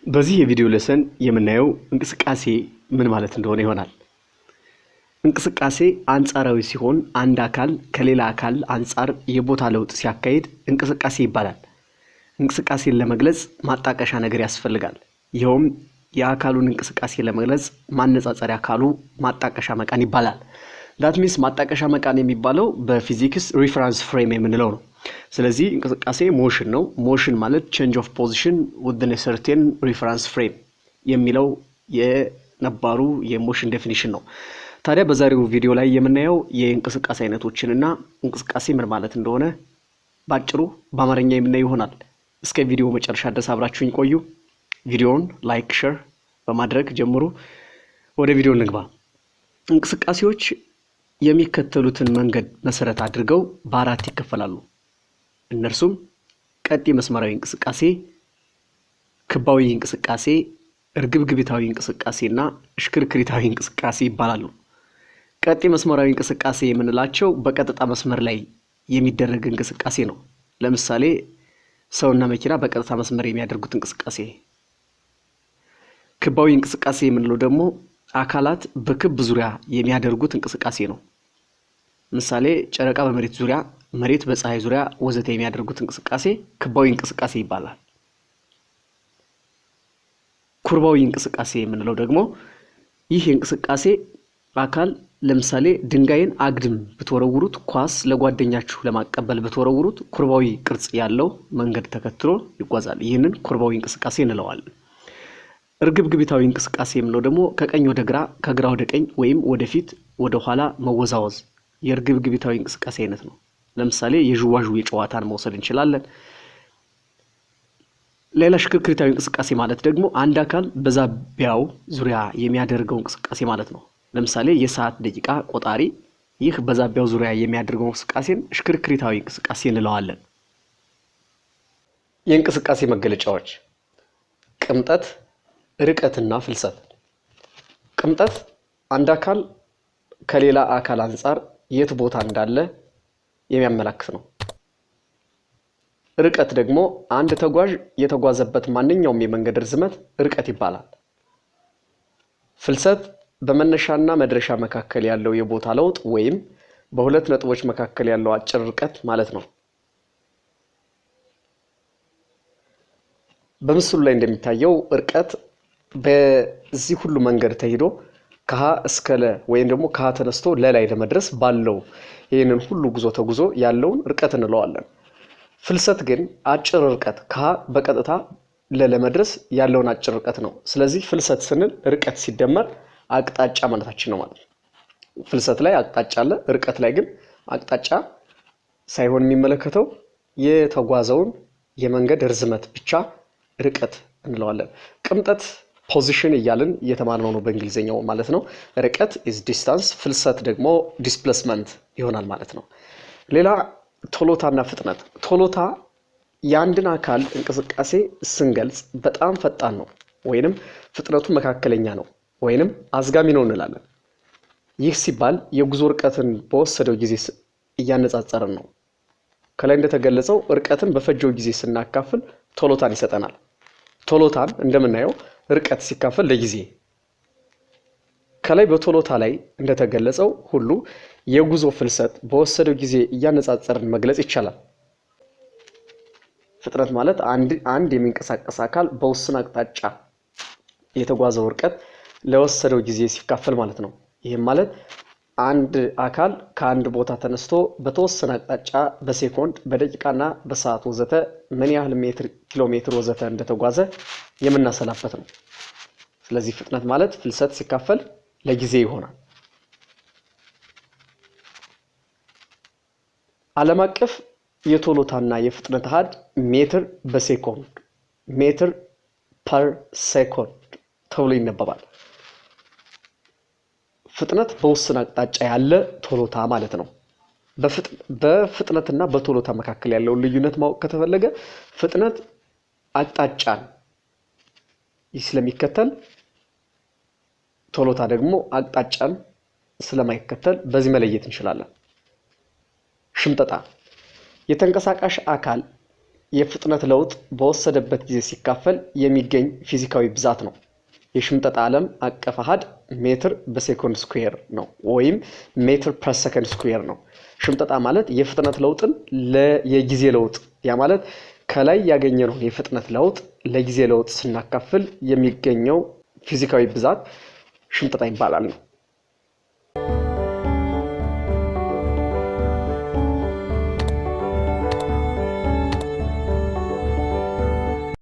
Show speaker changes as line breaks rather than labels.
በዚህ የቪዲዮ ለሰን የምናየው እንቅስቃሴ ምን ማለት እንደሆነ ይሆናል። እንቅስቃሴ አንጻራዊ ሲሆን አንድ አካል ከሌላ አካል አንጻር የቦታ ለውጥ ሲያካሂድ እንቅስቃሴ ይባላል። እንቅስቃሴን ለመግለጽ ማጣቀሻ ነገር ያስፈልጋል። ይኸውም የአካሉን እንቅስቃሴ ለመግለጽ ማነጻጸሪያ አካሉ ማጣቀሻ መቃን ይባላል። ዳት ሚንስ ማጣቀሻ መቃን የሚባለው በፊዚክስ ሪፈረንስ ፍሬም የምንለው ነው። ስለዚህ እንቅስቃሴ ሞሽን ነው። ሞሽን ማለት ቼንጅ ኦፍ ፖዚሽን ዊዝን ኤ ሰርቴን ሪፈረንስ ፍሬም የሚለው የነባሩ የሞሽን ዴፊኒሽን ነው። ታዲያ በዛሬው ቪዲዮ ላይ የምናየው የእንቅስቃሴ አይነቶችንና እንቅስቃሴ ምን ማለት እንደሆነ ባጭሩ በአማርኛ የምናየው ይሆናል። እስከ ቪዲዮ መጨረሻ ድረስ አብራችሁኝ ቆዩ። ቪዲዮውን ላይክ፣ ሼር በማድረግ ጀምሩ። ወደ ቪዲዮ እንግባ። እንቅስቃሴዎች የሚከተሉትን መንገድ መሰረት አድርገው በአራት ይከፈላሉ። እነርሱም ቀጥ መስመራዊ እንቅስቃሴ፣ ክባዊ እንቅስቃሴ፣ እርግብግቢታዊ እንቅስቃሴና እሽክርክሪታዊ እንቅስቃሴ ይባላሉ። ቀጥ መስመራዊ እንቅስቃሴ የምንላቸው በቀጥታ መስመር ላይ የሚደረግ እንቅስቃሴ ነው። ለምሳሌ ሰውና መኪና በቀጥታ መስመር የሚያደርጉት እንቅስቃሴ። ክባዊ እንቅስቃሴ የምንለው ደግሞ አካላት በክብ ዙሪያ የሚያደርጉት እንቅስቃሴ ነው። ምሳሌ ጨረቃ በመሬት ዙሪያ፣ መሬት በፀሐይ ዙሪያ ወዘተ የሚያደርጉት እንቅስቃሴ ክባዊ እንቅስቃሴ ይባላል። ኩርባዊ እንቅስቃሴ የምንለው ደግሞ ይህ እንቅስቃሴ አካል ለምሳሌ ድንጋይን አግድም ብትወረውሩት፣ ኳስ ለጓደኛችሁ ለማቀበል ብትወረውሩት ኩርባዊ ቅርጽ ያለው መንገድ ተከትሎ ይጓዛል። ይህንን ኩርባዊ እንቅስቃሴ እንለዋለን። እርግብግቢታዊ እንቅስቃሴ የምንለው ደግሞ ከቀኝ ወደ ግራ፣ ከግራ ወደ ቀኝ ወይም ወደፊት ወደ ኋላ መወዛወዝ የእርግብግቢታዊ እንቅስቃሴ አይነት ነው። ለምሳሌ የዥዋዥዌ ጨዋታን መውሰድ እንችላለን። ሌላ ሽክርክሪታዊ እንቅስቃሴ ማለት ደግሞ አንድ አካል በዛቢያው ዙሪያ የሚያደርገው እንቅስቃሴ ማለት ነው። ለምሳሌ የሰዓት ደቂቃ ቆጣሪ፣ ይህ በዛቢያው ዙሪያ የሚያደርገው እንቅስቃሴን ሽክርክሪታዊ እንቅስቃሴ እንለዋለን። የእንቅስቃሴ መገለጫዎች ቅምጠት፣ ርቀትና ፍልሰት። ቅምጠት አንድ አካል ከሌላ አካል አንጻር የት ቦታ እንዳለ የሚያመላክት ነው። ርቀት ደግሞ አንድ ተጓዥ የተጓዘበት ማንኛውም የመንገድ ርዝመት ርቀት ይባላል። ፍልሰት በመነሻና መድረሻ መካከል ያለው የቦታ ለውጥ ወይም በሁለት ነጥቦች መካከል ያለው አጭር ርቀት ማለት ነው። በምስሉ ላይ እንደሚታየው ርቀት በዚህ ሁሉ መንገድ ተሄዶ ከሀ እስከ ለ ወይም ደግሞ ከሀ ተነስቶ ለላይ ለመድረስ ባለው ይህንን ሁሉ ጉዞ ተጉዞ ያለውን ርቀት እንለዋለን። ፍልሰት ግን አጭር ርቀት ከሀ በቀጥታ ለመድረስ ያለውን አጭር ርቀት ነው። ስለዚህ ፍልሰት ስንል ርቀት ሲደመር አቅጣጫ ማለታችን ነው ማለት ነው። ፍልሰት ላይ አቅጣጫ አለ፣ ርቀት ላይ ግን አቅጣጫ ሳይሆን የሚመለከተው የተጓዘውን የመንገድ ርዝመት ብቻ ርቀት እንለዋለን። ቅምጠት ፖዚሽን እያልን እየተማርነው ነው በእንግሊዝኛው ማለት ነው። ርቀት ኢዝ ዲስታንስ፣ ፍልሰት ደግሞ ዲስፕሌስመንት ይሆናል ማለት ነው። ሌላ ቶሎታና ፍጥነት። ቶሎታ የአንድን አካል እንቅስቃሴ ስንገልጽ በጣም ፈጣን ነው ወይንም ፍጥነቱ መካከለኛ ነው ወይንም አዝጋሚ ነው እንላለን። ይህ ሲባል የጉዞ ርቀትን በወሰደው ጊዜ እያነጻጸርን ነው። ከላይ እንደተገለጸው ርቀትን በፈጀው ጊዜ ስናካፍል ቶሎታን ይሰጠናል። ቶሎታን እንደምናየው ርቀት ሲካፈል ለጊዜ። ከላይ በቶሎታ ላይ እንደተገለጸው ሁሉ የጉዞ ፍልሰት በወሰደው ጊዜ እያነጻጸርን መግለጽ ይቻላል። ፍጥነት ማለት አንድ የሚንቀሳቀስ አካል በውስን አቅጣጫ የተጓዘው ርቀት ለወሰደው ጊዜ ሲካፈል ማለት ነው። ይህም ማለት አንድ አካል ከአንድ ቦታ ተነስቶ በተወሰነ አቅጣጫ በሴኮንድ በደቂቃና በሰዓት ወዘተ ምን ያህል ሜትር፣ ኪሎ ሜትር ወዘተ እንደተጓዘ የምናሰላበት ነው። ስለዚህ ፍጥነት ማለት ፍልሰት ሲካፈል ለጊዜ ይሆናል። ዓለም አቀፍ የቶሎታና የፍጥነት አሃድ ሜትር በሴኮንድ፣ ሜትር ፐር ሴኮንድ ተብሎ ይነበባል። ፍጥነት በውስን አቅጣጫ ያለ ቶሎታ ማለት ነው። በፍጥነትና በቶሎታ መካከል ያለውን ልዩነት ማወቅ ከተፈለገ ፍጥነት አቅጣጫን ስለሚከተል፣ ቶሎታ ደግሞ አቅጣጫን ስለማይከተል በዚህ መለየት እንችላለን። ሽምጠጣ የተንቀሳቃሽ አካል የፍጥነት ለውጥ በወሰደበት ጊዜ ሲካፈል የሚገኝ ፊዚካዊ ብዛት ነው። የሽምጠጣ ዓለም አቀፍ አሃድ ሜትር በሴኮንድ ስኩዌር ነው ወይም ሜትር ፐር ሰከንድ ስኩዌር ነው። ሽምጠጣ ማለት የፍጥነት ለውጥን የጊዜ ለውጥ ያ ማለት ከላይ ያገኘነው የፍጥነት ለውጥ ለጊዜ ለውጥ ስናካፍል የሚገኘው ፊዚካዊ ብዛት ሽምጠጣ ይባላል ነው።